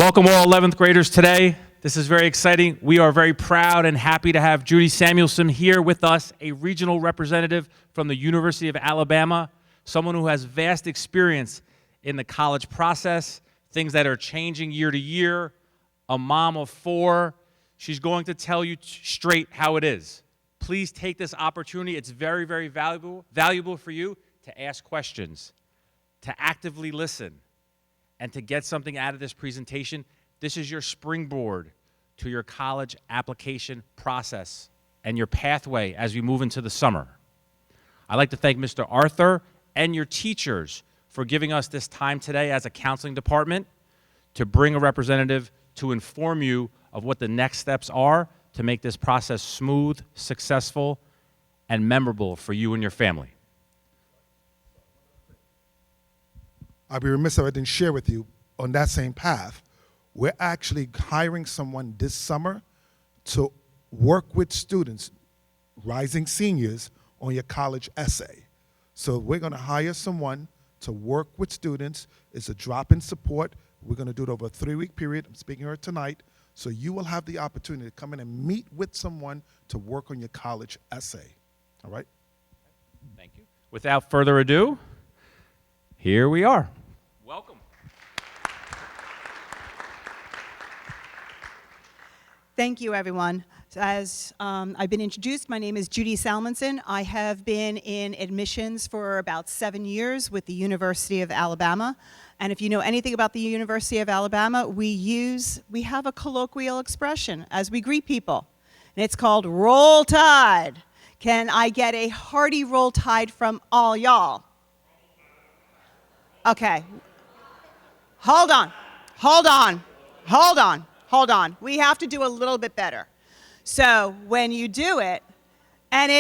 Welcome all 11th graders today. This is very exciting. We are very proud and happy to have Judy Samuelson here with us, a regional representative from the University of Alabama, someone who has vast experience in the college process, things that are changing year to year, a mom of 4. She's going to tell you straight how it is. Please take this opportunity. It's very, very valuable for you to ask questions, to actively listen, and to get something out of this presentation. This is your springboard to your college application process and your pathway as we move into the summer. I'd like to thank Mr. Arthur and your teachers for giving us this time today as a counseling department to bring a representative to inform you of what the next steps are to make this process smooth, successful, and memorable for you and your family. I'd be remiss if I didn't share with you, on that same path, we're actually hiring someone this summer to work with students, rising seniors, on your college essay. So we're going to hire someone to work with students. It's a drop-in support. We're going to do it over a 3-week period. I'm speaking to her tonight. So you will have the opportunity to come in and meet with someone to work on your college essay. All right? Thank you. Without further ado, here we are. Welcome. Thank you, everyone. As I've been introduced, my name is Judy Salmanson. I have been in admissions for about 7 years with the University of Alabama. And if you know anything about the University of Alabama, we have a colloquial expression as we greet people, and it's called Roll Tide. Can I get a hearty Roll Tide from all y'all? Okay. Hold on. We have to do a little bit better. So when you do it, and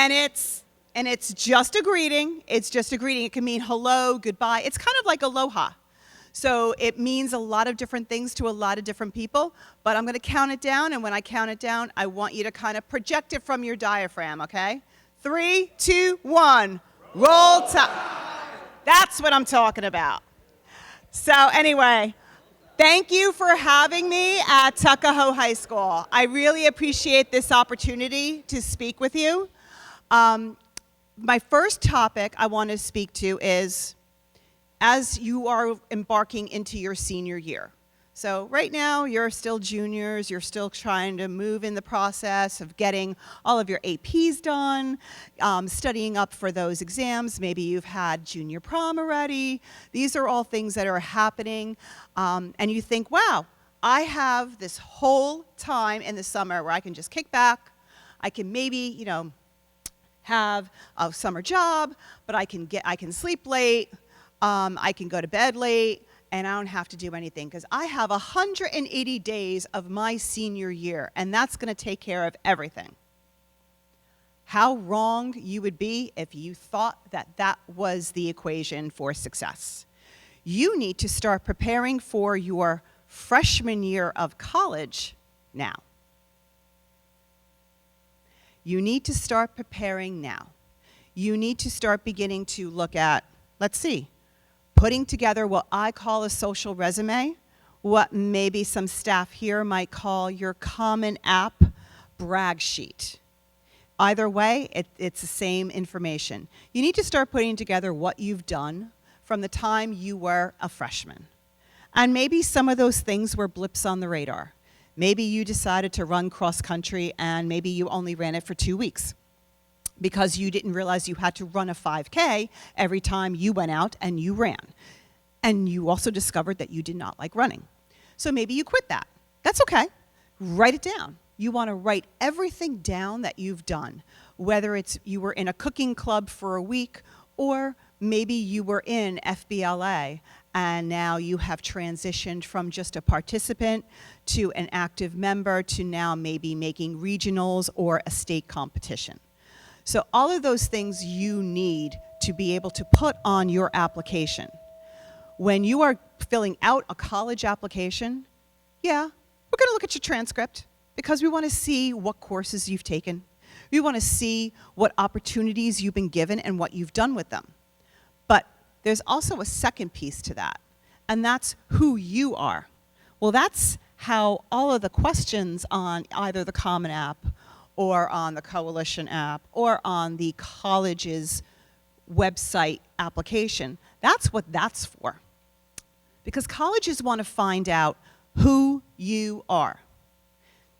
it's just a greeting, it can mean hello, goodbye. It's kind of like aloha. So it means a lot of different things to a lot of different people, but I'm going to count it down, and when I count it down, I want you to kind of project it from your diaphragm, okay? 3, 2, 1. Roll Tide. That's what I'm talking about. So anyway, thank you for having me at Tuckahoe High School. I really appreciate this opportunity to speak with you. My first topic I want to speak to is as you are embarking into your senior year. So right now, you're still juniors, you're still trying to move in the process of getting all of your APs done, studying up for those exams. Maybe you've had junior prom already. These are all things that are happening, and you think, wow, I have this whole time in the summer where I can just kick back. I can maybe, have a summer job, but I can sleep late, I can go to bed late, and I don't have to do anything because I have 180 days of my senior year, and that's going to take care of everything. How wrong you would be if you thought that that was the equation for success. You need to start preparing for your freshman year of college now. You need to start preparing now. You need to start beginning to look at, putting together what I call a social resume, what maybe some staff here might call your Common App brag sheet. Either way, it's the same information. You need to start putting together what you've done from the time you were a freshman. And maybe some of those things were blips on the radar. Maybe you decided to run cross country and maybe you only ran it for 2 weeks because you didn't realize you had to run a 5K every time you went out and you ran. And you also discovered that you did not like running. So maybe you quit that. That's okay. Write it down. You want to write everything down that you've done, whether it's you were in a cooking club for a week or maybe you were in FBLA and now you have transitioned from just a participant to an active member to now maybe making regionals or a state competition. So all of those things you need to be able to put on your application. When you are filling out a college application, we're going to look at your transcript because we want to see what courses you've taken. We want to see what opportunities you've been given and what you've done with them. But there's also a second piece to that, and that's who you are. Well, that's how all of the questions on either the Common App or on the Coalition app or on the college's website application, that's what that's for. Because colleges want to find out who you are.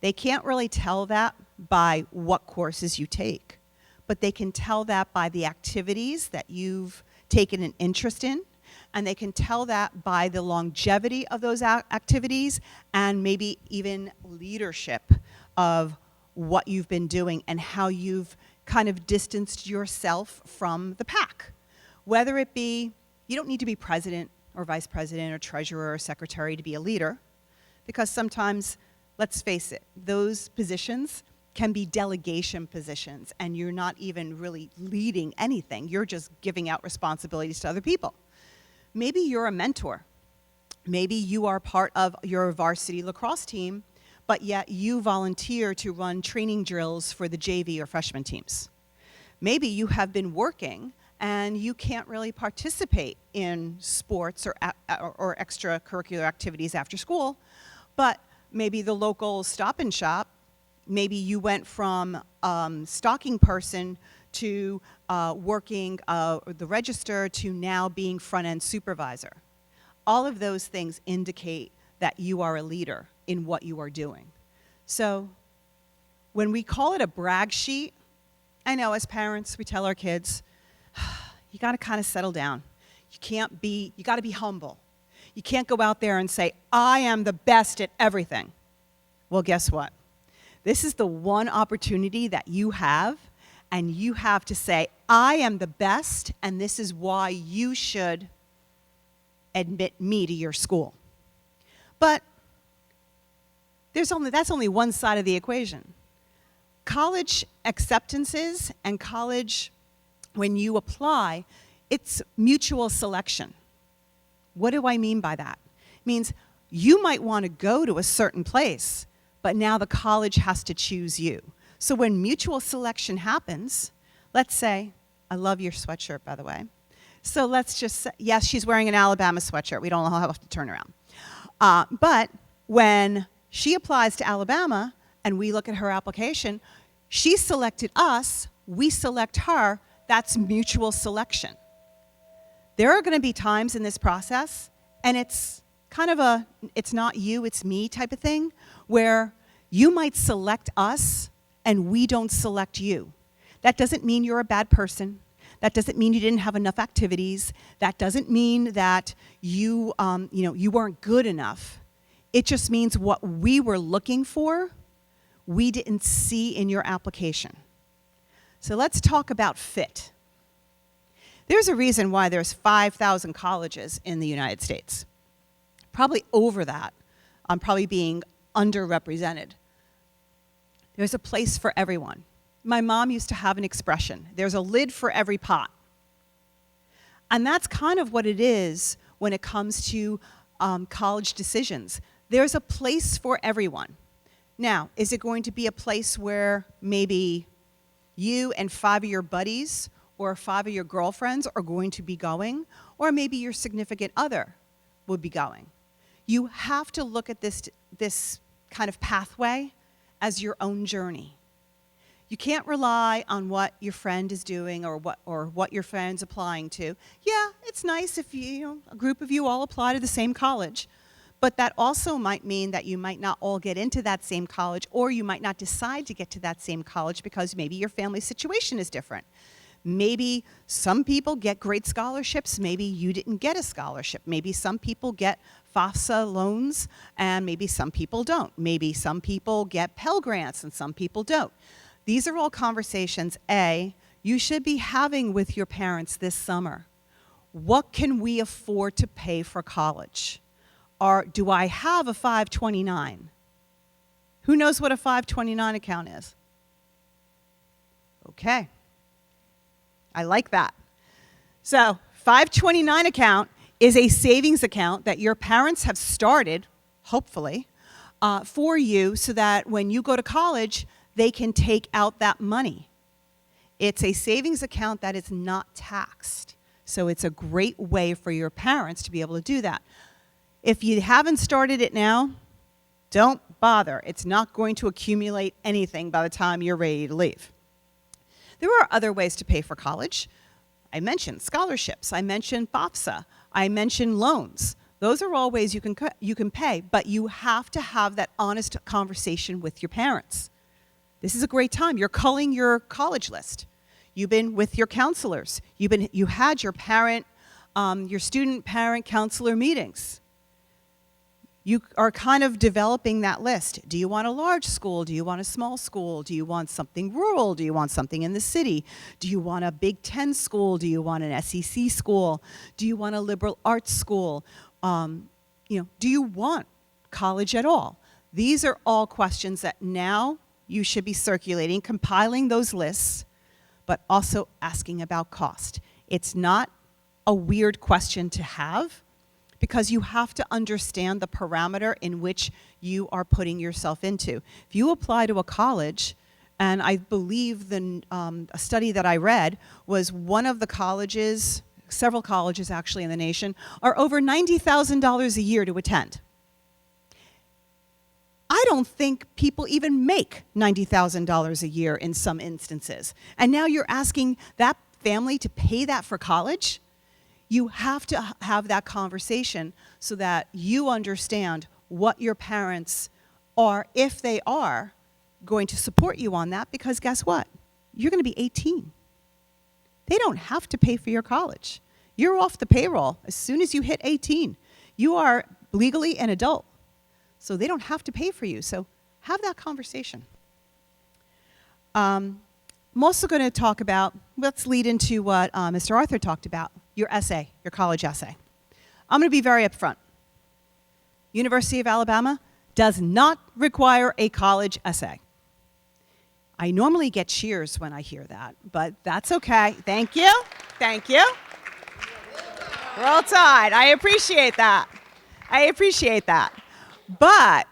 They can't really tell that by what courses you take, but they can tell that by the activities that you've taken an interest in, and they can tell that by the longevity of those activities and maybe even leadership of what you've been doing and how you've kind of distanced yourself from the pack. Whether it be, you don't need to be president or vice president or treasurer or secretary to be a leader, because sometimes, let's face it, those positions can be delegation positions and you're not even really leading anything. You're just giving out responsibilities to other people. Maybe you're a mentor. Maybe you are part of your varsity lacrosse team, but yet you volunteer to run training drills for the JV or freshman teams. Maybe you have been working and you can't really participate in sports or extracurricular activities after school, but maybe the local Stop and Shop, maybe you went from stocking person to working the register to now being front-end supervisor. All of those things indicate that you are a leader in what you are doing. So when we call it a brag sheet, I know as parents we tell our kids, you got to kind of settle down. You got to be humble. You can't go out there and say, I am the best at everything. Well, guess what? This is the one opportunity that you have, and you have to say, I am the best, and this is why you should admit me to your school. But that's only one side of the equation. College acceptances and college, when you apply, it's mutual selection. What do I mean by that? It means you might want to go to a certain place, but now the college has to choose you. So when mutual selection happens, let's say, I love your sweatshirt, by the way. So let's just say, yes, she's wearing an Alabama sweatshirt. We don't have to turn around. But when she applies to Alabama and we look at her application, she selected us, we select her, that's mutual selection. There are going to be times in this process, and it's kind of it's not you, it's me type of thing, where you might select us and we don't select you. That doesn't mean you're a bad person. That doesn't mean you didn't have enough activities. That doesn't mean that you weren't good enough. It just means what we were looking for, we didn't see in your application. So let's talk about fit. There's a reason why there's 5,000 colleges in the United States. Probably over that. I'm probably being underrepresented. There's a place for everyone. My mom used to have an expression, there's a lid for every pot. And that's kind of what it is when it comes to college decisions. There's a place for everyone. Now, is it going to be a place where maybe you and 5 of your buddies or 5 of your girlfriends are going to be going, or maybe your significant other would be going? You have to look at this kind of pathway as your own journey. You can't rely on what your friend is doing or what your friend's applying to. Yeah, it's nice if a group of you all apply to the same college, but that also might mean that you might not all get into that same college, or you might not decide to get to that same college because maybe your family situation is different. Maybe some people get great scholarships, maybe you didn't get a scholarship. Maybe some people get FAFSA loans and maybe some people don't. Maybe some people get Pell Grants and some people don't. These are all conversations, you should be having with your parents this summer. What can we afford to pay for college? Or do I have a 529? Who knows what a 529 account is? Okay. I like that. So 529 account is a savings account that your parents have started, hopefully, for you so that when you go to college, they can take out that money. It's a savings account that is not taxed. So it's a great way for your parents to be able to do that. If you haven't started it now, don't bother. It's not going to accumulate anything by the time you're ready to leave. There are other ways to pay for college. I mentioned scholarships. I mentioned FAFSA. I mentioned loans. Those are all ways you can pay, but you have to have that honest conversation with your parents. This is a great time. You're culling your college list. You've been with your counselors. You had your your student parent counselor meetings. You are kind of developing that list. Do you want a large school? Do you want a small school? Do you want something rural? Do you want something in the city? Do you want a Big Ten school? Do you want an SEC school? Do you want a liberal arts school? Do you want college at all? These are all questions that now you should be circulating, compiling those lists, but also asking about cost. It's not a weird question to have, because you have to understand the parameter in which you are putting yourself into. If you apply to a college, and I believe a study that I read was one of the colleges, several colleges actually in the nation, are over $90,000 a year to attend. I don't think people even make $90,000 a year in some instances. And now you're asking that family to pay that for college? You have to have that conversation so that you understand what your parents are, if they are going to support you on that, because guess what? You're going to be 18. They don't have to pay for your college. You're off the payroll as soon as you hit 18. You are legally an adult, so they don't have to pay for you. So have that conversation. I'm also going to talk about, let's lead into what Mr. Arthur talked about, your essay, your college essay. I'm going to be very upfront. University of Alabama does not require a college essay. I normally get cheers when I hear that, but that's okay. Thank you. Thank you. Roll Tide. I appreciate that. I appreciate that. But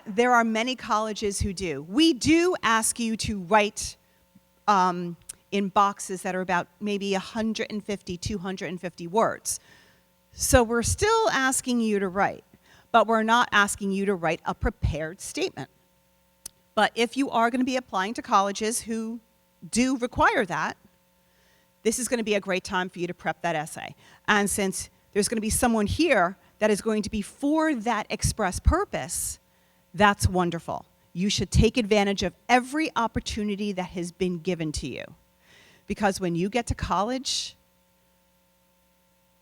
there are many colleges who do. We do ask you to write in boxes that are about maybe 150, 250 words. So we're still asking you to write, but we're not asking you to write a prepared statement. But if you are going to be applying to colleges who do require that, this is going to be a great time for you to prep that essay. And since there's going to be someone here that is going to be for that express purpose, that's wonderful. You should take advantage of every opportunity that has been given to you. Because when you get to college,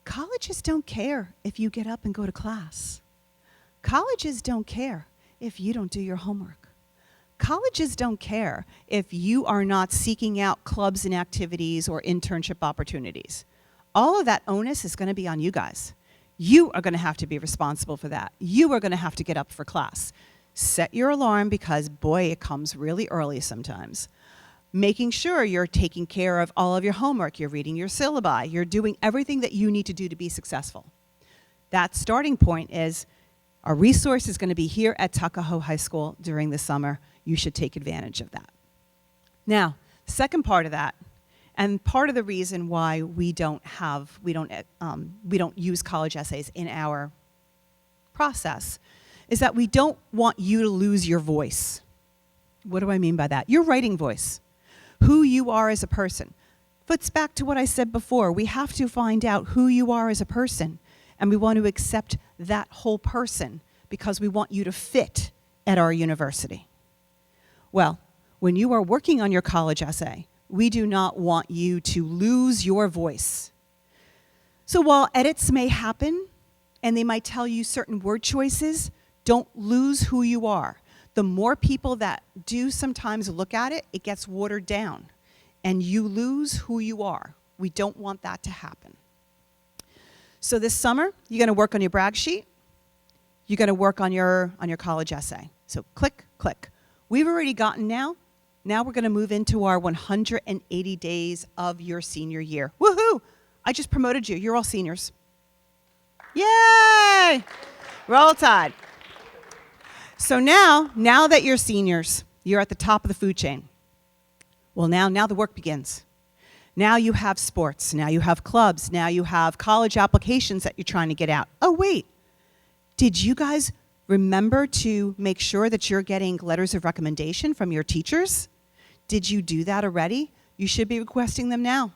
colleges don't care if you get up and go to class. Colleges don't care if you don't do your homework. Colleges don't care if you are not seeking out clubs and activities or internship opportunities. All of that onus is going to be on you guys. You are going to have to be responsible for that. You are going to have to get up for class. Set your alarm because, boy, it comes really early sometimes. Making sure you're taking care of all of your homework, you're reading your syllabi, you're doing everything that you need to do to be successful. That starting point is a resource is going to be here at Tuckahoe High School during the summer. You should take advantage of that. Now, the second part of that, and part of the reason why we don't use college essays in our process, is that we don't want you to lose your voice. What do I mean by that? Your writing voice. Who you are as a person. Foots back to what I said before. We have to find out who you are as a person, and we want to accept that whole person because we want you to fit at our university. Well, when you are working on your college essay, we do not want you to lose your voice. So while edits may happen, and they might tell you certain word choices, don't lose who you are. The more people that do sometimes look at it, it gets watered down, and you lose who you are. We don't want that to happen. So this summer, you're going to work on your brag sheet. You're going to work on your college essay. So click, click. We've already gotten now we're going to move into our 180 days of your senior year. Woohoo! I just promoted you. You're all seniors. Yay! Roll Tide. So now that you're seniors, you're at the top of the food chain. Well, now the work begins. Now you have sports. Now you have clubs. Now you have college applications that you're trying to get out. Oh, wait, Did you guys remember to make sure that you're getting letters of recommendation from your teachers? Did you do that already? You should be requesting them now,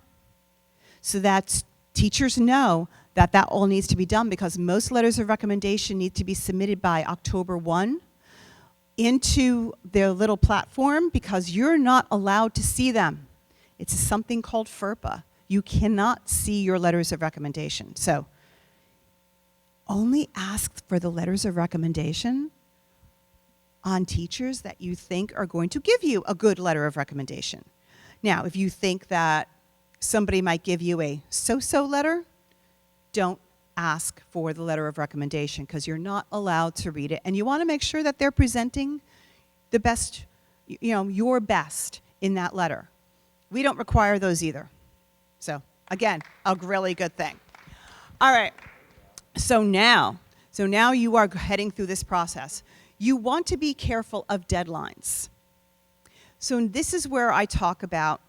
so that teachers know that that all needs to be done, because most letters of recommendation need to be submitted by October 1 into their little platform, because you're not allowed to see them. It's something called FERPA. You cannot see your letters of recommendation. So only ask for the letters of recommendation on teachers that you think are going to give you a good letter of recommendation. Now, if you think that somebody might give you a so-so letter, don't ask for the letter of recommendation, because you're not allowed to read it. And you want to make sure that they're presenting the best, your best in that letter. We don't require those either. So again, a really good thing. All right. So now you are heading through this process. You want to be careful of deadlines. So this is where I talk about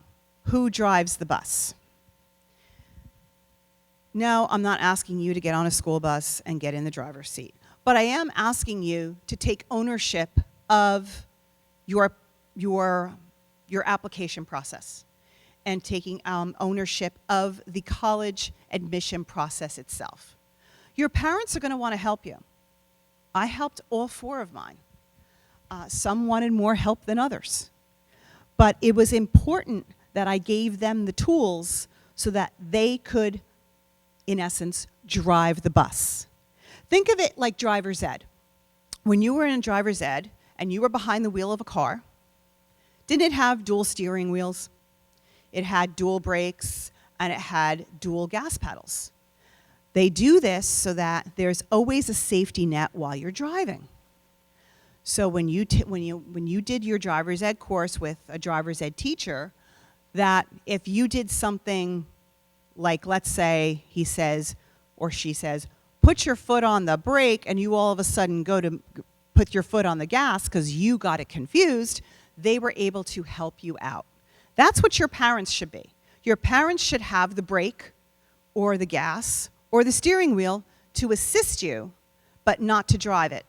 who drives the bus. No, I'm not asking you to get on a school bus and get in the driver's seat, but I am asking you to take ownership of your application process, and taking ownership of the college admission process itself. Your parents are going to want to help you. I helped all 4 of mine. Some wanted more help than others. But it was important that I gave them the tools so that they could, in essence, drive the bus. Think of it like driver's ed. When you were in driver's ed and you were behind the wheel of a car, didn't it have dual steering wheels? It had dual brakes, and it had dual gas pedals. They do this so that there's always a safety net while you're driving. So when you did your driver's ed course with a driver's ed teacher, that if you did something like, let's say he says or she says, put your foot on the brake, and you all of a sudden go to put your foot on the gas because you got it confused, they were able to help you out. That's what your parents should be. Your parents should have the brake or the gas or the steering wheel to assist you, but not to drive it.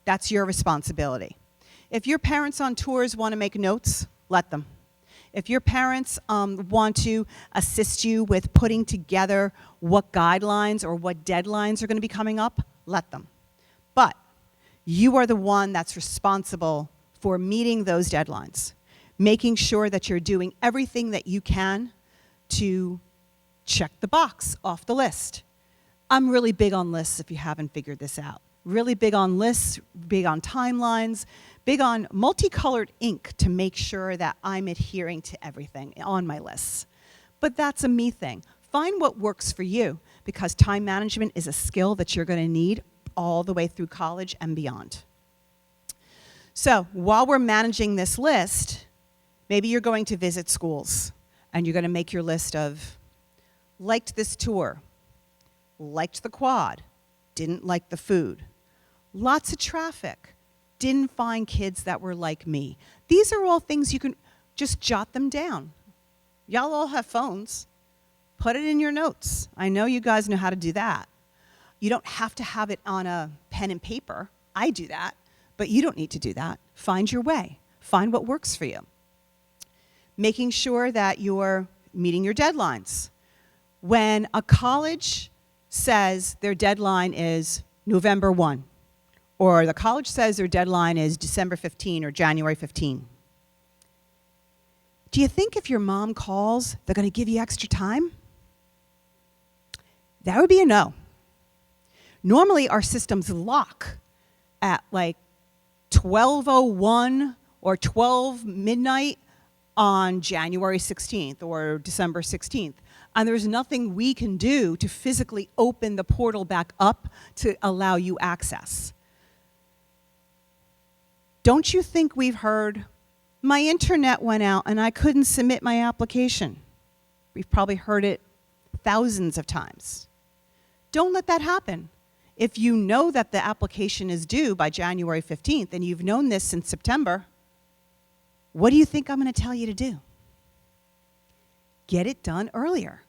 That's your responsibility. If your parents on tours want to make notes, let them. If your parents want to assist you with putting together what guidelines or what deadlines are going to be coming up, let them. But you are the one that's responsible for meeting those deadlines, making sure that you're doing everything that you can to check the box off the list. I'm really big on lists if you haven't figured this out. Really big on lists, big on timelines, big on multicolored ink to make sure that I'm adhering to everything on my lists. But that's a me thing. Find what works for you, because time management is a skill that you're going to need all the way through college and beyond. So while we're managing this list, maybe you're going to visit schools and you're going to make your list of liked this tour, liked the quad, didn't like the food, lots of traffic, didn't find kids that were like me. These are all things you can just jot them down. Y'all all have phones. Put it in your notes. I know you guys know how to do that. You don't have to have it on a pen and paper. I do that, but you don't need to do that. Find your way. Find what works for you. Making sure that you're meeting your deadlines. When a college says their deadline is November 1, or the college says their deadline is December 15 or January 15, do you think if your mom calls, they're going to give you extra time? That would be a no. Normally, our systems lock at like 12:01 or 12 midnight on January 16th or December 16th. And there's nothing we can do to physically open the portal back up to allow you access. Don't you think we've heard, my internet went out and I couldn't submit my application? We've probably heard it thousands of times. Don't let that happen. If you know that the application is due by January 15th and you've known this since September, what do you think I'm going to tell you to do? Get it done earlier.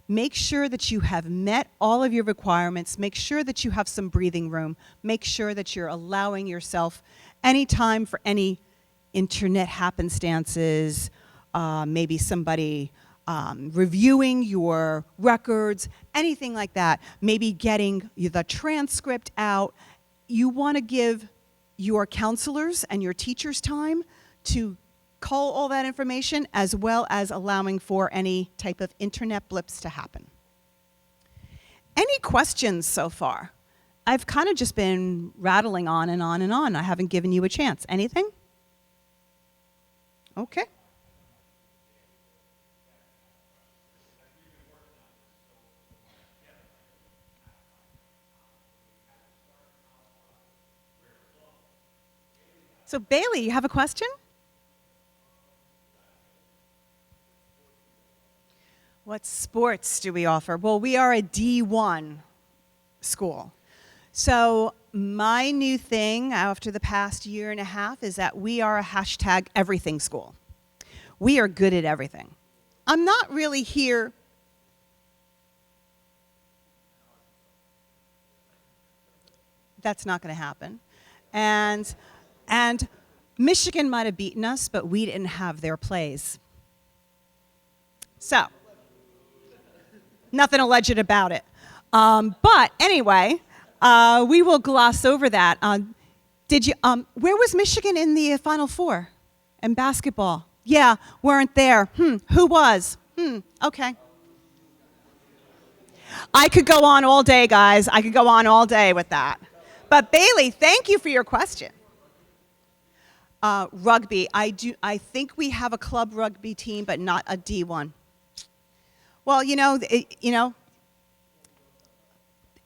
make sure that you have met all of your requirements, make sure that you have some breathing room, make sure that you're allowing yourself any time for any internet happenstances, maybe somebody reviewing your records, anything like that, maybe getting the transcript out. You want to give your counselors and your teachers time to cull all that information, as well as allowing for any type of internet blips to happen. Any questions so far? I've kind of just been rattling on and on and on. I haven't given you a chance. Anything? Okay. So Bailey, you have a question? What sports do we offer? Well, we are a D1 school. So my new thing after the past year and a half is that we are a hashtag everything school. We are good at everything. I'm not really here. That's not going to happen. And Michigan might have beaten us, but we didn't have their plays. So, nothing alleged about it. But anyway, we will gloss over that. Where was Michigan in the Final Four in basketball? Yeah, weren't there. Who was? Okay. I could go on all day, guys. I could go on all day with that. But Bailey, thank you for your question. Rugby, I think we have a club rugby team, but not a D1. Well,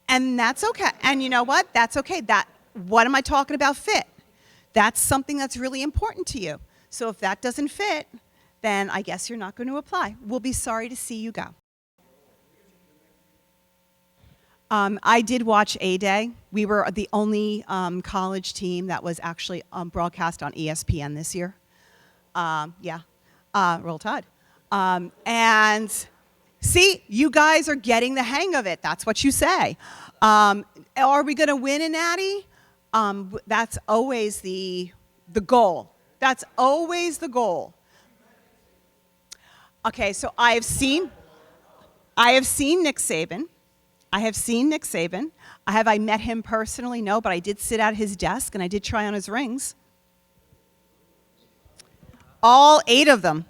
and that's okay. And you know what? That's okay. What am I talking about? Fit. That's something that's really important to you. So if that doesn't fit, then I guess you're not going to apply. We'll be sorry to see you go. I did watch A-Day. We were the only college team that was actually broadcast on ESPN this year. Roll Tide. And see, you guys are getting the hang of it. That's what you say. Are we going to win a Natty? That's always the goal. That's always the goal. Okay, so I have seen Nick Saban. Have I met him personally? No, but I did sit at his desk and I did try on his rings. All 8 of them.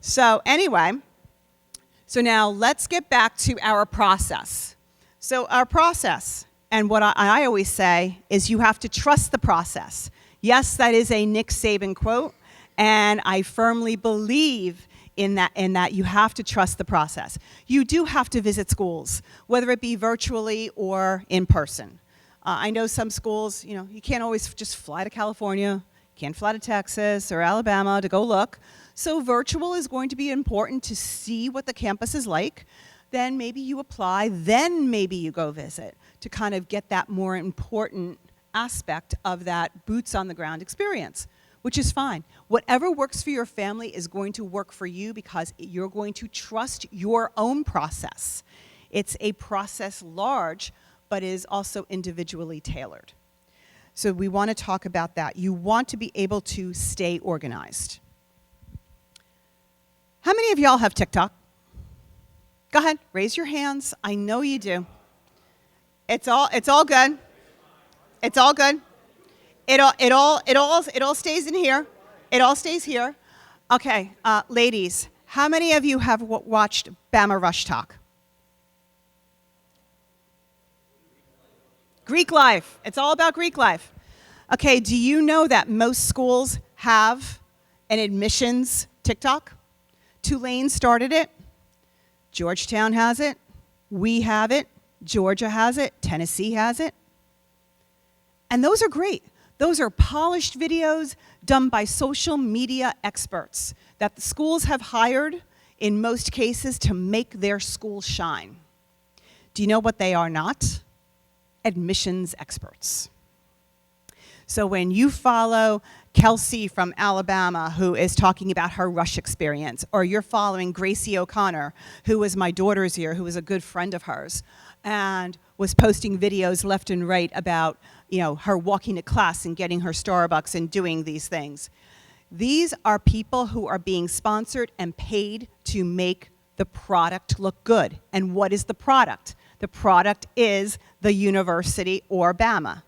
So anyway, so now let's get back to our process. So our process, and what I always say is you have to trust the process. Yes, that is a Nick Saban quote, and I firmly believe in that you have to trust the process. You do have to visit schools, whether it be virtually or in person. I know some schools, you can't always just fly to California, can't fly to Texas or Alabama to go look. So virtual is going to be important to see what the campus is like. Then maybe you apply, then maybe you go visit to kind of get that more important aspect of that boots on the ground experience, which is fine. Whatever works for your family is going to work for you because you're going to trust your own process. It's a process large, but is also individually tailored. So we want to talk about that. You want to be able to stay organized. How many of y'all have TikTok? Go ahead, raise your hands. I know you do. It's all good. It's all good. It all stays in here. It all stays here. Okay, ladies, how many of you have watched Bama Rush Talk? Greek life. It's all about Greek life. Okay, do you know that most schools have an admissions TikTok? Tulane started it. Georgetown has it. We have it. Georgia has it. Tennessee has it. And those are great. Those are polished videos done by social media experts that the schools have hired, in most cases, to make their school shine. Do you know what they are not? Admissions experts. So when you follow Kelsey from Alabama, who is talking about her Rush experience, or you're following Gracie O'Connor, who was my daughter's year, who was a good friend of hers, and was posting videos left and right about, her walking to class and getting her Starbucks and doing these things. These are people who are being sponsored and paid to make the product look good. And what is the product? The product is the university or Bama.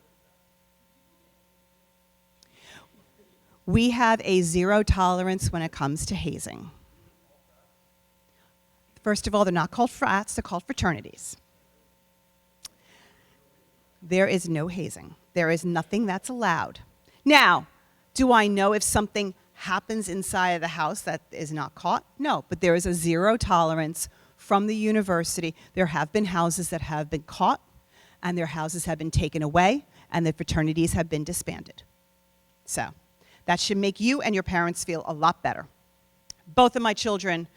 We have a zero tolerance when it comes to hazing. First of all, they're not called frats, they're called fraternities. There is no hazing. There is nothing that's allowed. Now, do I know if something happens inside of the house that is not caught? No, but there is a zero tolerance from the university. There have been houses that have been caught, and their houses have been taken away, and the fraternities have been disbanded. So that should make you and your parents feel a lot better. Both of my children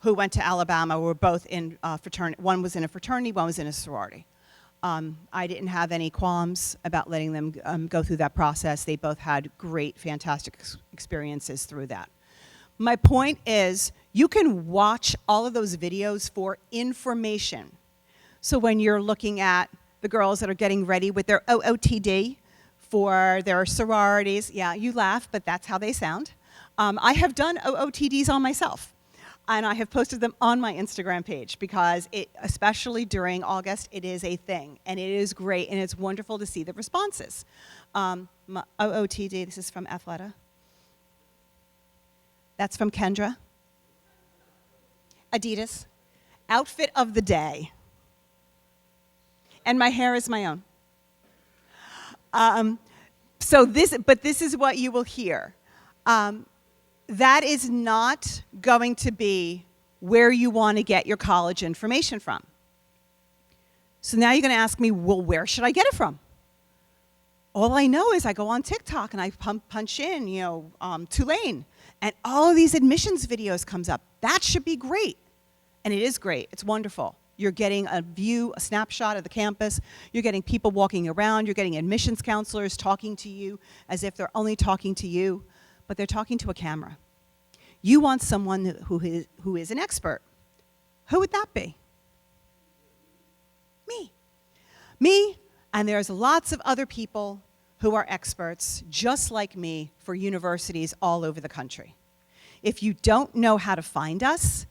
who went to Alabama were both in fraternity. One was in a fraternity, one was in a sorority. I didn't have any qualms about letting them go through that process. They both had great, fantastic experiences through that. My point is, you can watch all of those videos for information. So when you're looking at the girls that are getting ready with their OOTD for their sororities, yeah, you laugh, but that's how they sound. I have done OOTDs on myself. And I have posted them on my Instagram page because, especially during August, it is a thing. And it is great, and it's wonderful to see the responses. OOTD, this is from Athleta. That's from Kendra. Adidas. Outfit of the day. And my hair is my own. But this is what you will hear. That is not going to be where you want to get your college information from. So now you're going to ask me, well, where should I get it from? All I know is I go on TikTok and I punch in, Tulane, and all of these admissions videos comes up. That should be great. And it is great. It's wonderful. You're getting a view, a snapshot of the campus. You're getting people walking around. You're getting admissions counselors talking to you as if they're only talking to you, but they're talking to a camera. You want someone who is an expert. Who would that be? Me. Me, and there's lots of other people who are experts, just like me, for universities all over the country. If you don't know how to find us,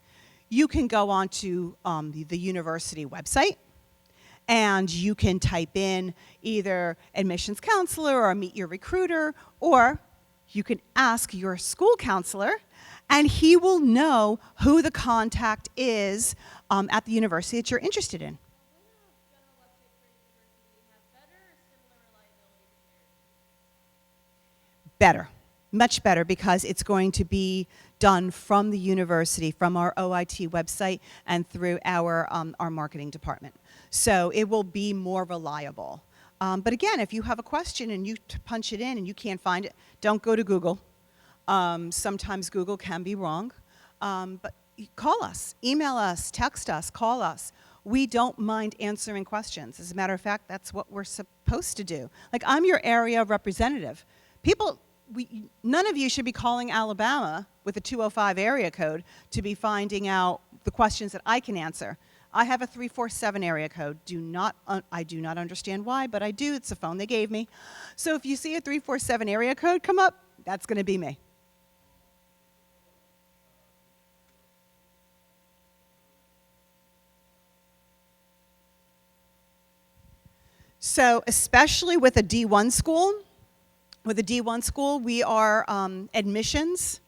you can go onto the university website, and you can type in either admissions counselor or meet your recruiter, or you can ask your school counselor, and he will know who the contact is at the university that you're interested in. Better, much better, because it's going to be done from the university, from our OIT website, and through our marketing department. So it will be more reliable. But again, if you have a question and you punch it in and you can't find it, don't go to Google. Sometimes Google can be wrong. But call us, email us, text us, call us. We don't mind answering questions. As a matter of fact, that's what we're supposed to do. Like, I'm your area representative. None of you should be calling Alabama with a 205 area code to be finding out the questions that I can answer. I have a 347 area code. I do not understand why, but I do. It's the phone they gave me. So if you see a 347 area code come up, that's going to be me. So especially with a D1 school, we are admissions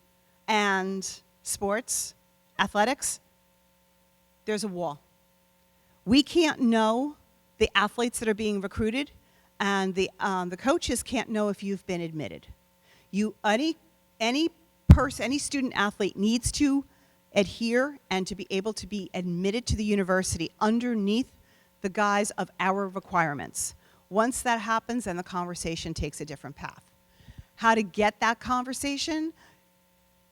and sports, athletics. There's a wall. We can't know the athletes that are being recruited, and the coaches can't know if you've been admitted. Any student athlete needs to adhere and to be able to be admitted to the university underneath the guise of our requirements. Once that happens, then the conversation takes a different path. How to get that conversation?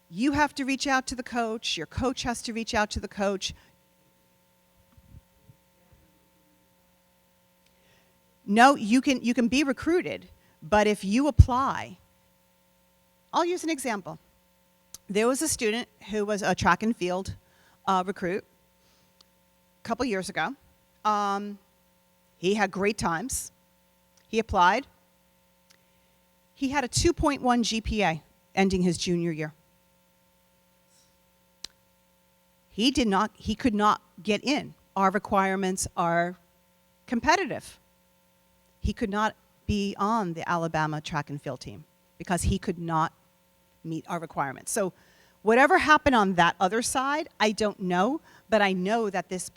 You have to reach out to the coach. Your coach has to reach out to the coach. No, you can be recruited, but if you apply I'll use an example. There was a student who was a track and field recruit a couple years ago. He had great times. He applied. He had a 2.1 GPA ending his junior year. He could not get in. Our requirements are competitive. He could not be on the Alabama track and field team because he could not meet our requirements. So whatever happened on that other side, I don't know, but I know that this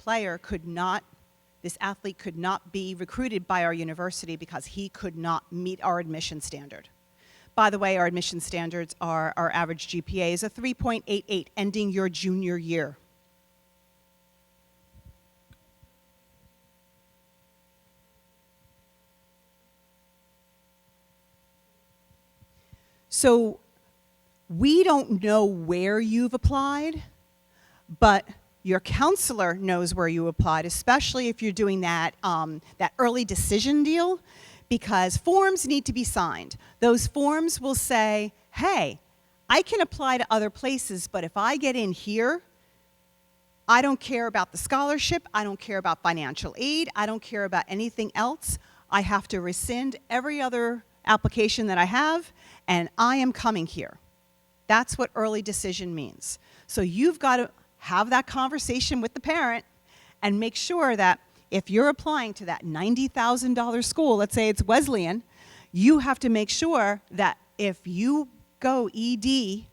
athlete could not be recruited by our university because he could not meet our admission standard. By the way, our admission standards are our average GPA is a 3.88 ending your junior year. So we don't know where you've applied, but your counselor knows where you applied, especially if you're doing that, that early decision deal, because forms need to be signed. Those forms will say, hey, I can apply to other places, but if I get in here, I don't care about the scholarship, I don't care about financial aid, I don't care about anything else. I have to rescind every other application that I have, and I am coming here. That's what early decision means. So you've got to have that conversation with the parent and make sure that if you're applying to that $90,000 school, let's say it's Wesleyan, you have to make sure that if you go ED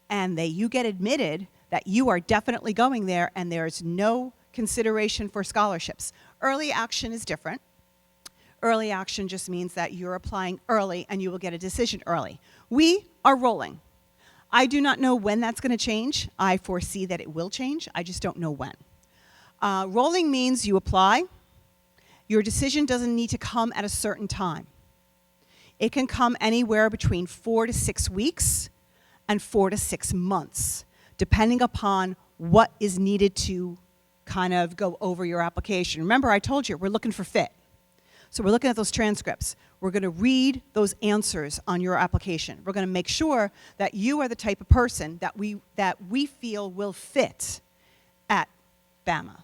and you get admitted, that you are definitely going there and there's no consideration for scholarships. Early action is different. Early action just means that you're applying early and you will get a decision early. We are rolling. I do not know when that's going to change. I foresee that it will change. I just don't know when. Rolling means you apply. Your decision doesn't need to come at a certain time. It can come anywhere between 4 to 6 weeks and 4 to 6 months, depending upon what is needed to kind of go over your application. Remember, I told you, we're looking for fit. So we're looking at those transcripts. We're going to read those answers on your application. We're going to make sure that you are the type of person that we feel will fit at Bama,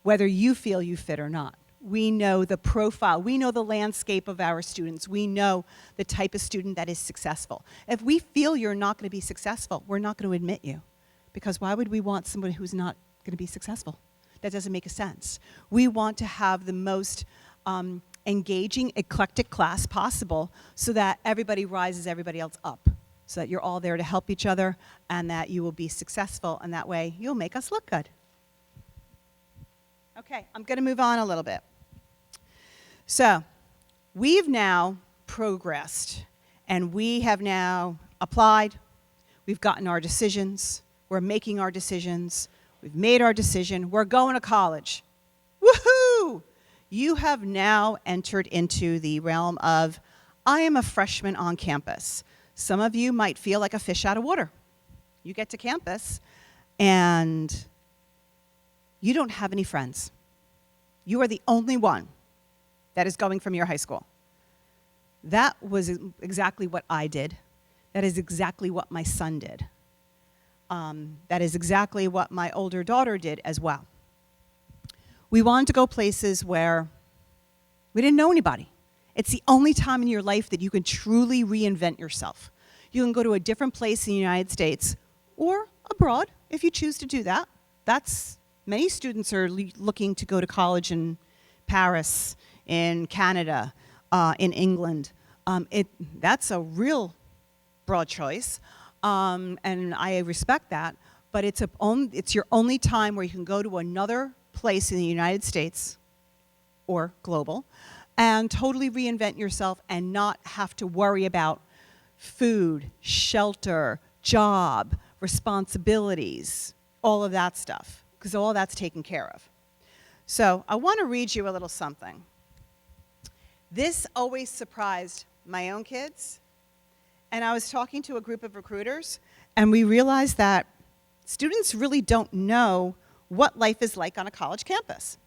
whether you feel you fit or not. We know the profile. We know the landscape of our students. We know the type of student that is successful. If we feel you're not going to be successful, we're not going to admit you. Because why would we want somebody who's not going to be successful? That doesn't make a sense. We want to have the most engaging, eclectic class possible so that everybody rises everybody else up, so that you're all there to help each other and that you will be successful, and that way you'll make us look good. Okay, I'm going to move on a little bit. So we've now progressed and we have now applied. We've gotten our decisions. We're making our decisions. We've made our decision. We're going to college. Woohoo! You have now entered into the realm of, I am a freshman on campus. Some of you might feel like a fish out of water. You get to campus and you don't have any friends. You are the only one that is going from your high school. That was exactly what I did. That is exactly what my son did. That is exactly what my older daughter did as well. We wanted to go places where we didn't know anybody. It's the only time in your life that you can truly reinvent yourself. You can go to a different place in the United States or abroad if you choose to do that. Many students are looking to go to college in Paris, in Canada, in England. That's a real broad choice, and I respect that, but it's your only time where you can go to another place in the United States or global and totally reinvent yourself and not have to worry about food, shelter, job, responsibilities, all of that stuff, because all that's taken care of. So I want to read you a little something. This always surprised my own kids, and I was talking to a group of recruiters, and we realized that students really don't know what life is like on a college campus.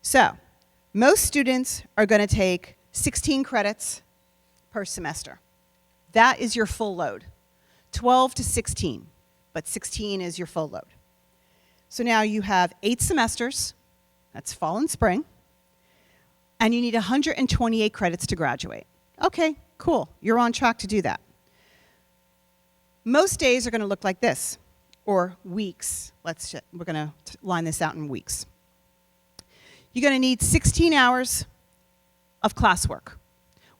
So, most students are going to take 16 credits per semester. That is your full load. 12 to 16, but 16 is your full load. So now you have 8 semesters, that's fall and spring, and you need 128 credits to graduate. Okay, cool, you're on track to do that. Most days are going to look like this, or weeks. We're going to line this out in weeks. You're going to need 16 hours of classwork,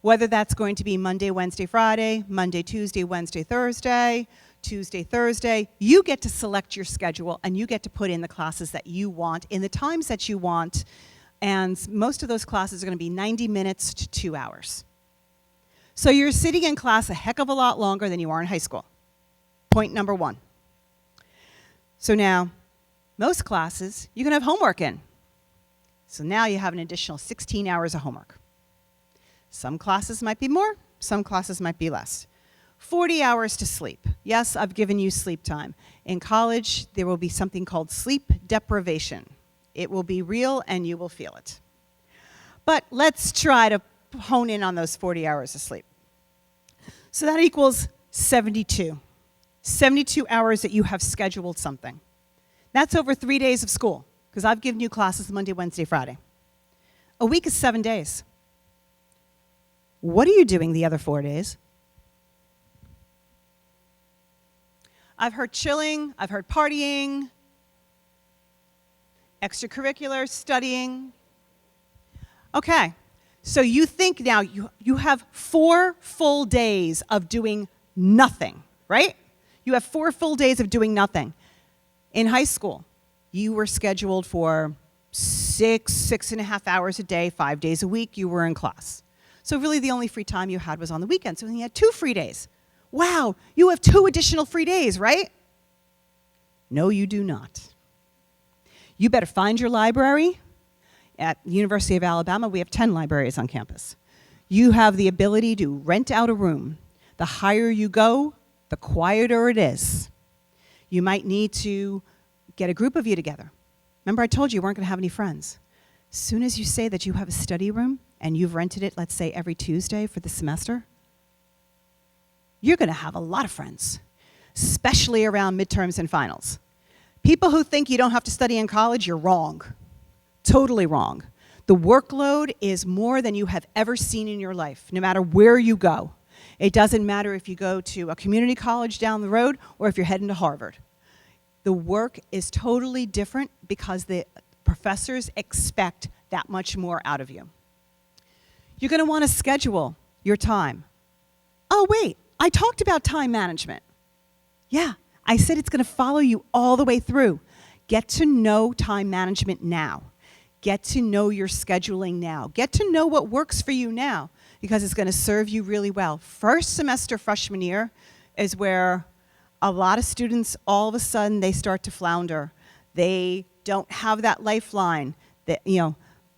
whether that's going to be Monday, Wednesday, Friday, Monday, Tuesday, Wednesday, Thursday, Tuesday, Thursday. You get to select your schedule, and you get to put in the classes that you want in the times that you want, and most of those classes are going to be 90 minutes to 2 hours. So you're sitting in class a heck of a lot longer than you are in high school. Point number 1. So now, most classes, you can have homework in. So now you have an additional 16 hours of homework. Some classes might be more, some classes might be less. 40 hours to sleep. Yes, I've given you sleep time. In college, there will be something called sleep deprivation. It will be real and you will feel it. But let's try to hone in on those 40 hours of sleep. So that equals 72. 72 hours that you have scheduled something. That's over 3 days of school, because I've given you classes Monday, Wednesday, Friday. A week is 7 days. What are you doing the other 4 days? I've heard chilling, I've heard partying, extracurricular, studying. Okay, so you think now you have 4 full days of doing nothing, right? You have 4 full days of doing nothing. In high school, you were scheduled for 6.5 hours a day, 5 days a week, you were in class. So really the only free time you had was on the weekend. So you had 2 free days. Wow, you have 2 additional free days, right? No, you do not. You better find your library. At the University of Alabama, we have 10 libraries on campus. You have the ability to rent out a room. The higher you go, the quieter it is. You might need to get a group of you together. Remember I told you weren't going to have any friends. As soon as you say that you have a study room and you've rented it, let's say, every Tuesday for the semester, you're going to have a lot of friends, especially around midterms and finals. People who think you don't have to study in college, you're wrong. Totally wrong. The workload is more than you have ever seen in your life, no matter where you go. It doesn't matter if you go to a community college down the road or if you're heading to Harvard. The work is totally different because the professors expect that much more out of you. You're going to want to schedule your time. Oh, wait, I talked about time management. Yeah, I said it's going to follow you all the way through. Get to know time management now. Get to know your scheduling now. Get to know what works for you now, because it's going to serve you really well. First semester freshman year is where a lot of students, all of a sudden, they start to flounder. They don't have that lifeline. That,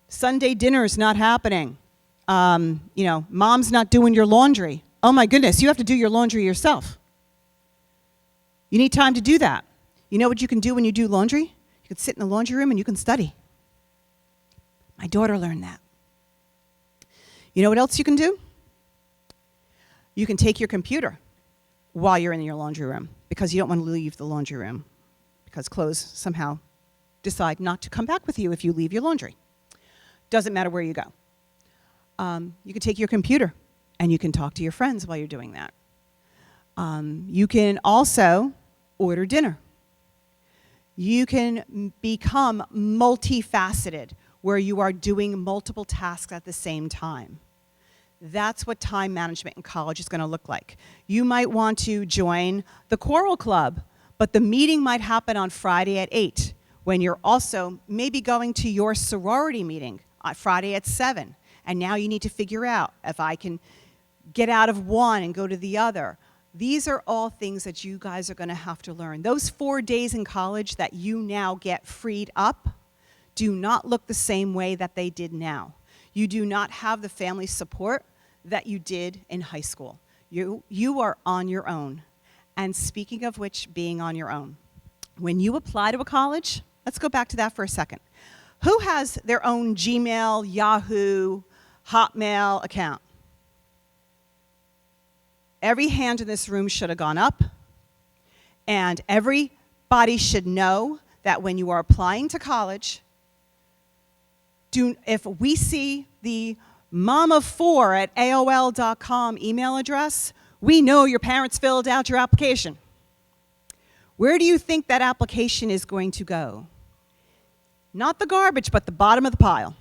Sunday dinner's not happening. Mom's not doing your laundry. Oh my goodness, you have to do your laundry yourself. You need time to do that. You know what you can do when you do laundry? You can sit in the laundry room and you can study. My daughter learned that. You know what else you can do? You can take your computer while you're in your laundry room, because you don't want to leave the laundry room, because clothes somehow decide not to come back with you if you leave your laundry. Doesn't matter where you go. You can take your computer and you can talk to your friends while you're doing that. You can also order dinner. You can become multifaceted, where you are doing multiple tasks at the same time. That's what time management in college is going to look like. You might want to join the choral club, but the meeting might happen on Friday at 8, when you're also maybe going to your sorority meeting on Friday at 7. And now you need to figure out if I can get out of one and go to the other. These are all things that you guys are going to have to learn. Those 4 days in college that you now get freed up do not look the same way that they did now. You do not have the family support that you did in high school. You are on your own. And speaking of which, being on your own, when you apply to a college, let's go back to that for a second. Who has their own Gmail, Yahoo, Hotmail account? every hand in this room should have gone up, and everybody should know that when you are applying to college, if we see the mom4@aol.com email address, we know your parents filled out your application. Where do you think that application is going to go? Not the garbage, but the bottom of the pile.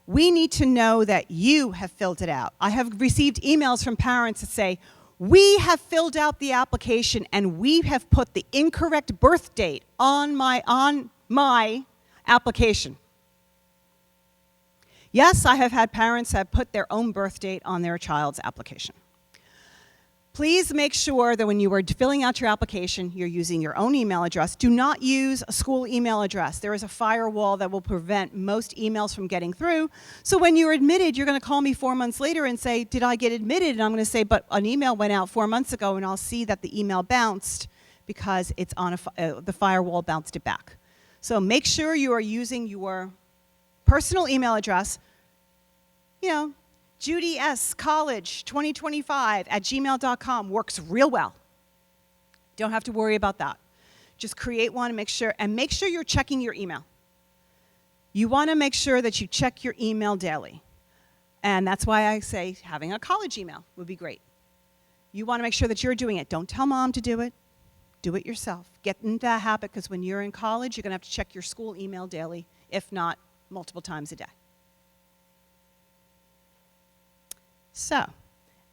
We need to know that you have filled it out. I have received emails from parents that say, we have filled out the application and we have put the incorrect birth date on my application. Yes, I have had parents that put their own birth date on their child's application. Please make sure that when you are filling out your application, you're using your own email address. Do not use a school email address. There is a firewall that will prevent most emails from getting through. So when you're admitted, you're going to call me 4 months later and say, did I get admitted? And I'm going to say, but an email went out 4 months ago, and I'll see that the email bounced because it's on the firewall bounced it back. So make sure you are using your personal email address. You know, Judy S. College 2025@gmail.com works real well. Don't have to worry about that. Just create one and make sure you're checking your email. You want to make sure that you check your email daily. And that's why I say having a college email would be great. You want to make sure that you're doing it. Don't tell mom to do it. Do it yourself. Get into that habit, because when you're in college, you're going to have to check your school email daily, if not multiple times a day. So,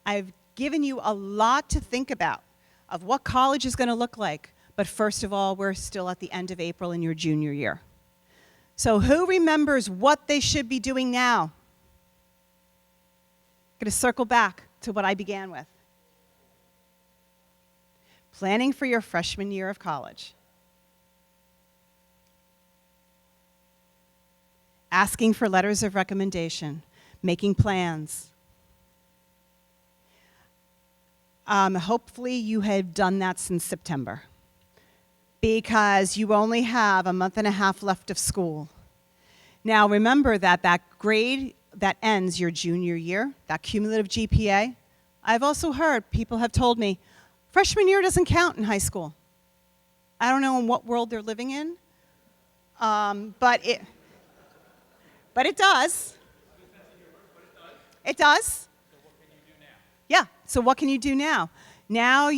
I've given you a lot to think about of what college is going to look like. But first of all, we're still at the end of April in your junior year. So who remembers what they should be doing now? I'm going to circle back to what I began with. Planning for your freshman year of college. Asking for letters of recommendation. Making plans. Hopefully you have done that since September, because you only have a month and a half left of school. Now remember that grade that ends your junior year, that cumulative GPA, I've also heard people have told me, freshman year doesn't count in high school. I don't know in what world they're living in, but it does. It does. Yeah, so what can you do now? Now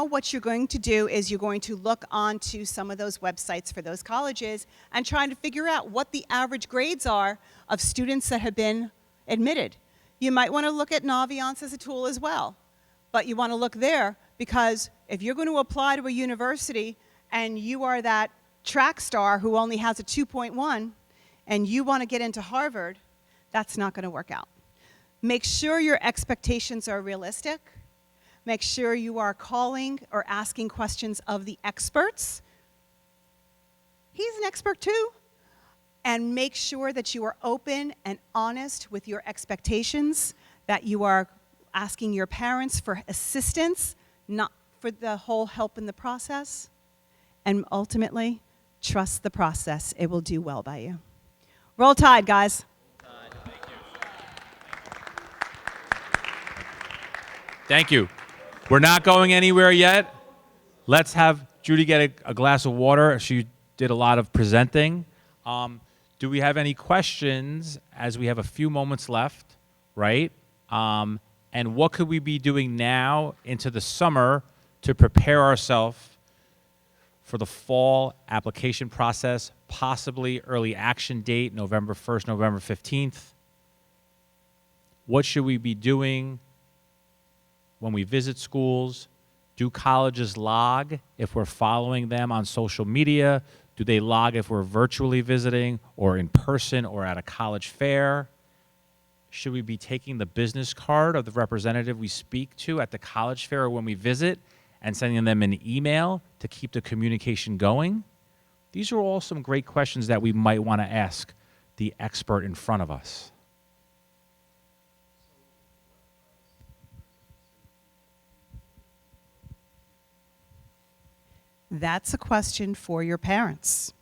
what you're going to do is you're going to look onto some of those websites for those colleges and try to figure out what the average grades are of students that have been admitted. You might want to look at Naviance as a tool as well, but you want to look there, because if you're going to apply to a university and you are that track star who only has a 2.1 and you want to get into Harvard, that's not going to work out. Make sure your expectations are realistic. Make sure you are calling or asking questions of the experts. He's an expert too. And make sure that you are open and honest with your expectations, that you are asking your parents for assistance, not for the whole help in the process. And ultimately, trust the process. It will do well by you. Roll Tide, guys. Thank you. We're not going anywhere yet. Let's have Judy get a glass of water. She did a lot of presenting. Do we have any questions, as we have a few moments left, right? And what could we be doing now into the summer to prepare ourselves for the fall application process, possibly early action date, November 1st, November 15th? What should we be doing when we visit schools? Do colleges log if we're following them on social media? Do they log if we're virtually visiting or in person or at a college fair? Should we be taking the business card of the representative we speak to at the college fair or when we visit and sending them an email to keep the communication going? These are all some great questions that we might want to ask the expert in front of us. That's a question for your parents.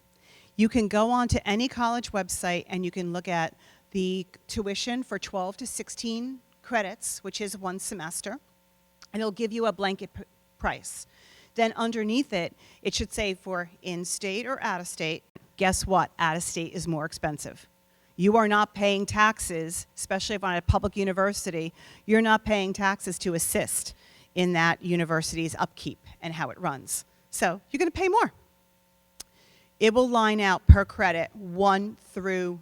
You can go on to any college website and you can look at the tuition for 12 to 16 credits, which is 1 semester, and it'll give you a blanket price. Then underneath it, it should say for in-state or out-of-state. Guess what? Out-of-state is more expensive. You are not paying taxes, especially if on a public university, you're not paying taxes to assist in that university's upkeep and how it runs. So you're going to pay more. It will line out per credit 1 through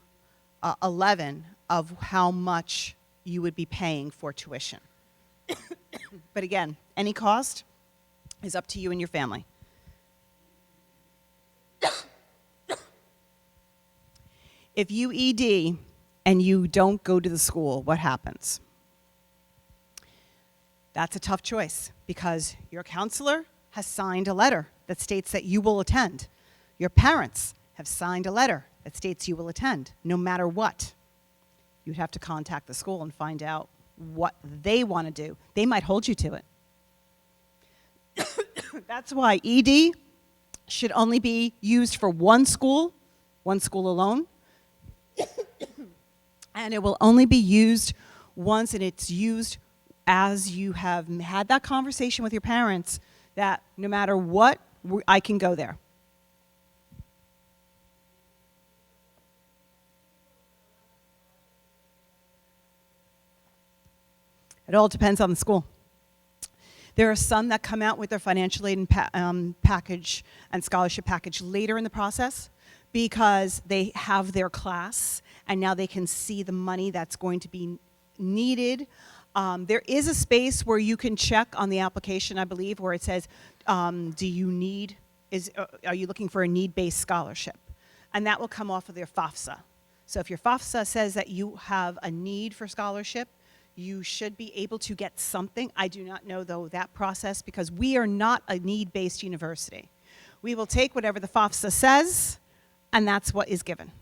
11 of how much you would be paying for tuition. But again, any cost is up to you and your family. If you ED and you don't go to the school, what happens? That's a tough choice because your counselor has signed a letter that states that you will attend. Your parents have signed a letter that states you will attend, no matter what. You'd have to contact the school and find out what they want to do. They might hold you to it. That's why ED should only be used for one school alone. And it will only be used once, and it's used as you have had that conversation with your parents that no matter what, I can go there. It all depends on the school. There are some that come out with their financial aid and package and scholarship package later in the process because they have their class and now they can see the money that's going to be needed. There is a space where you can check on the application, I believe, where it says, are you looking for a need-based scholarship? And that will come off of their FAFSA. So if your FAFSA says that you have a need for scholarship, you should be able to get something. I do not know, though, that process because we are not a need-based university. We will take whatever the FAFSA says, and that's what is given.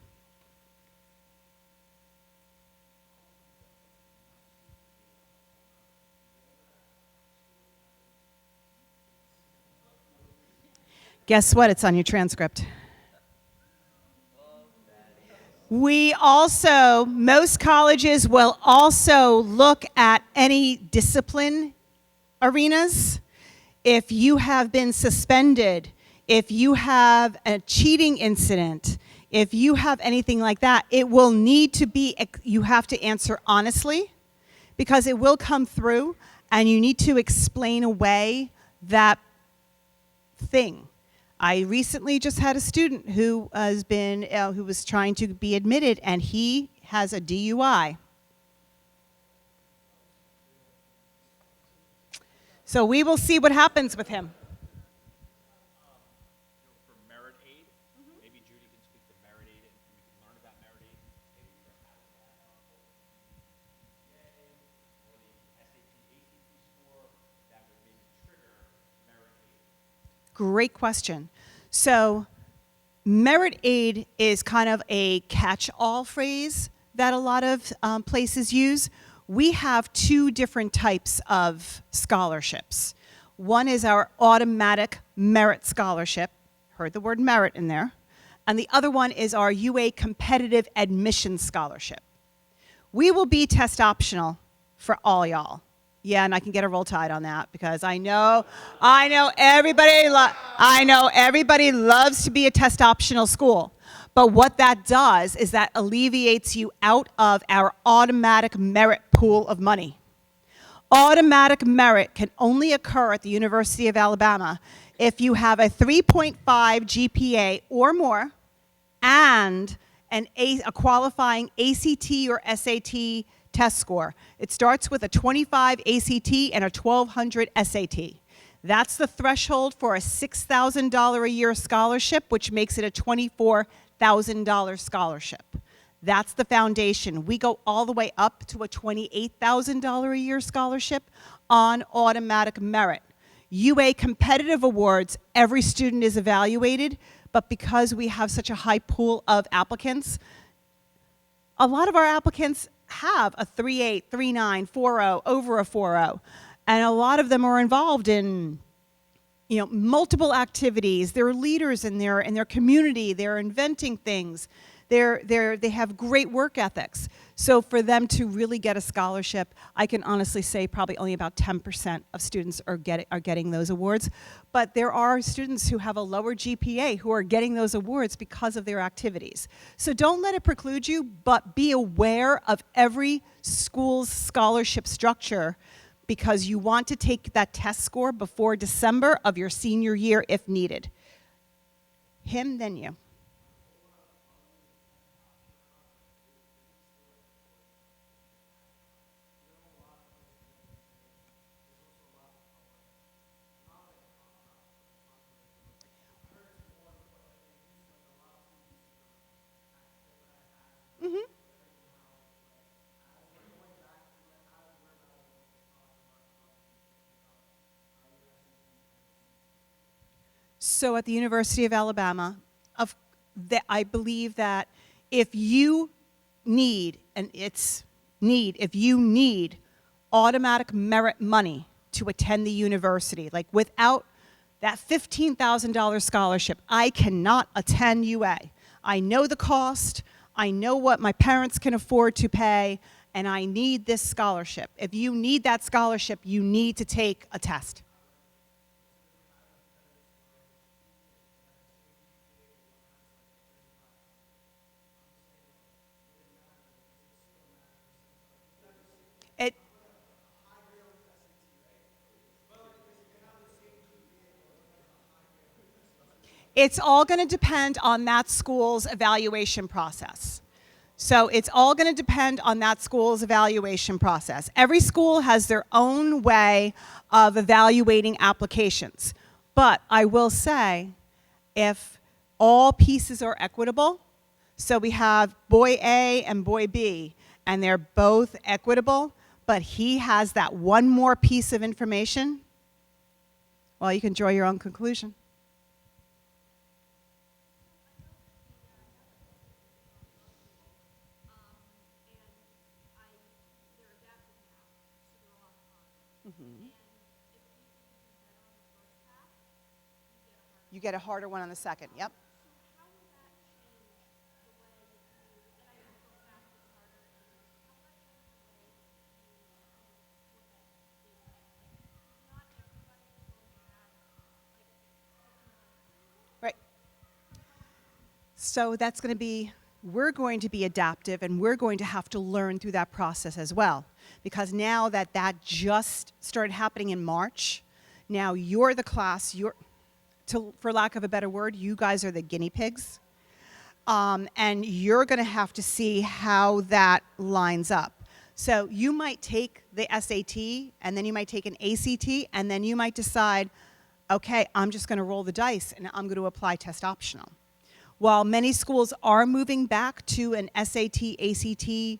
Guess what? It's on your transcript. We also, most colleges will also look at any discipline arenas. If you have been suspended, if you have a cheating incident, if you have anything like that, it will need to be, you have to answer honestly because it will come through and you need to explain away that thing. I recently just had a student who was trying to be admitted, and he has a DUI. So we will see what happens with him. For merit aid, maybe Judy can speak to merit aid, and we can learn about merit aid. Maybe for Alabama or the SAT, ACT score that would maybe trigger merit aid. Great question. So merit aid is kind of a catch-all phrase that a lot of places use. We have 2 different types of scholarships. One is our automatic merit scholarship. Heard the word merit in there. And the other one is our UA competitive admission scholarship. We will be test optional for all y'all. Yeah, and I can get a Roll Tide on that because I know everybody loves to be a test optional school. But what that does is that alleviates you out of our automatic merit pool of money. Automatic merit can only occur at the University of Alabama if you have a 3.5 GPA or more and a qualifying ACT or SAT test score. It starts with a 25 ACT and a 1200 SAT. That's the threshold for a $6,000 a year scholarship, which makes it a $24,000 scholarship. That's the foundation. We go all the way up to a $28,000 a year scholarship on automatic merit. UA competitive awards, every student is evaluated, but because we have such a high pool of applicants, a lot of our applicants have a 3.8, 3.9, 4.0, over a 4.0, and a lot of them are involved in, multiple activities. They're leaders in their community. They're inventing things. They have great work ethics. So for them to really get a scholarship, I can honestly say probably only about 10% of students are getting those awards. But there are students who have a lower GPA who are getting those awards because of their activities. So don't let it preclude you, but be aware of every school's scholarship structure, because you want to take that test score before December of your senior year if needed. Him, then you. So at the University of Alabama, I believe that if you need, if you need automatic merit money to attend the university, like without that $15,000 scholarship, I cannot attend UA. I know the cost, I know what my parents can afford to pay, and I need this scholarship. If you need that scholarship, you need to take a test. It's all going to depend on that school's evaluation process. So it's all going to depend on that school's evaluation process. Every school has their own way of evaluating applications. But I will say, if all pieces are equitable, so we have boy A and boy B, and they're both equitable, but he has that one more piece of information, well, you can draw your own conclusion. You get a harder one on the second, yep. Right. So that's going to be, we're going to be adaptive, and we're going to have to learn through that process as well. Because now that just started happening in March, now you're the class, for lack of a better word, you guys are the guinea pigs. And you're going to have to see how that lines up. So you might take the SAT, and then you might take an ACT, and then you might decide, okay, I'm just going to roll the dice, and I'm going to apply test optional. While many schools are moving back to an SAT, ACT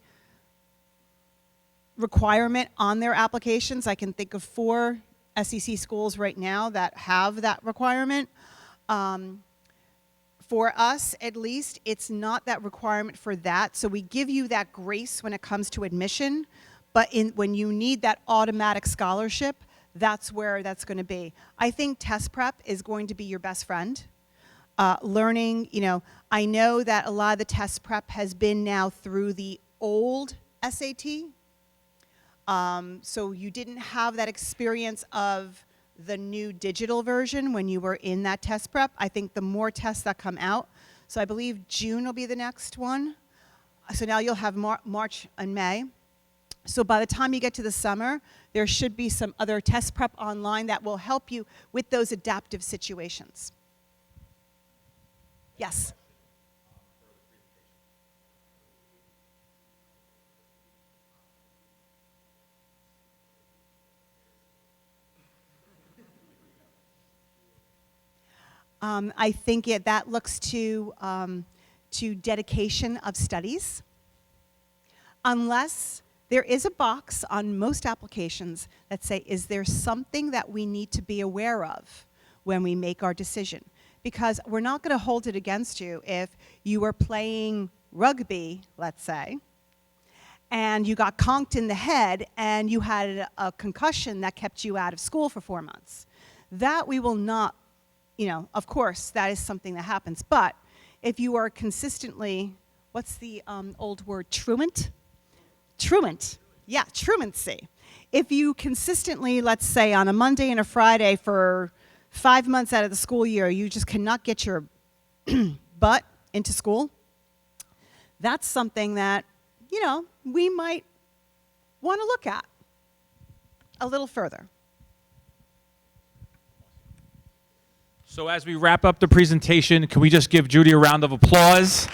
requirement on their applications, I can think of 4 SEC schools right now that have that requirement. For us, at least, it's not that requirement for that. So we give you that grace when it comes to admission, but when you need that automatic scholarship, that's where that's going to be. I think test prep is going to be your best friend. Learning, I know that a lot of the test prep has been now through the old SAT. So you didn't have that experience of the new digital version when you were in that test prep. I think the more tests that come out, so I believe June will be the next one. So now you'll have March and May. So by the time you get to the summer, there should be some other test prep online that will help you with those adaptive situations. Yes? I think that looks to dedication of studies. Unless there is a box on most applications that say, is there something that we need to be aware of when we make our decision? Because we're not going to hold it against you if you were playing rugby, let's say, and you got conked in the head and you had a concussion that kept you out of school for 4 months. That we will not, of course, that is something that happens. But if you are consistently what's the old word, truant? Truant. Yeah, truancy. If you consistently, let's say on a Monday and a Friday for 5 months out of the school year, you just cannot get your butt into school, that's something that, you know, we might want to look at a little further. So as we wrap up the presentation, can we just give Judy a round of applause?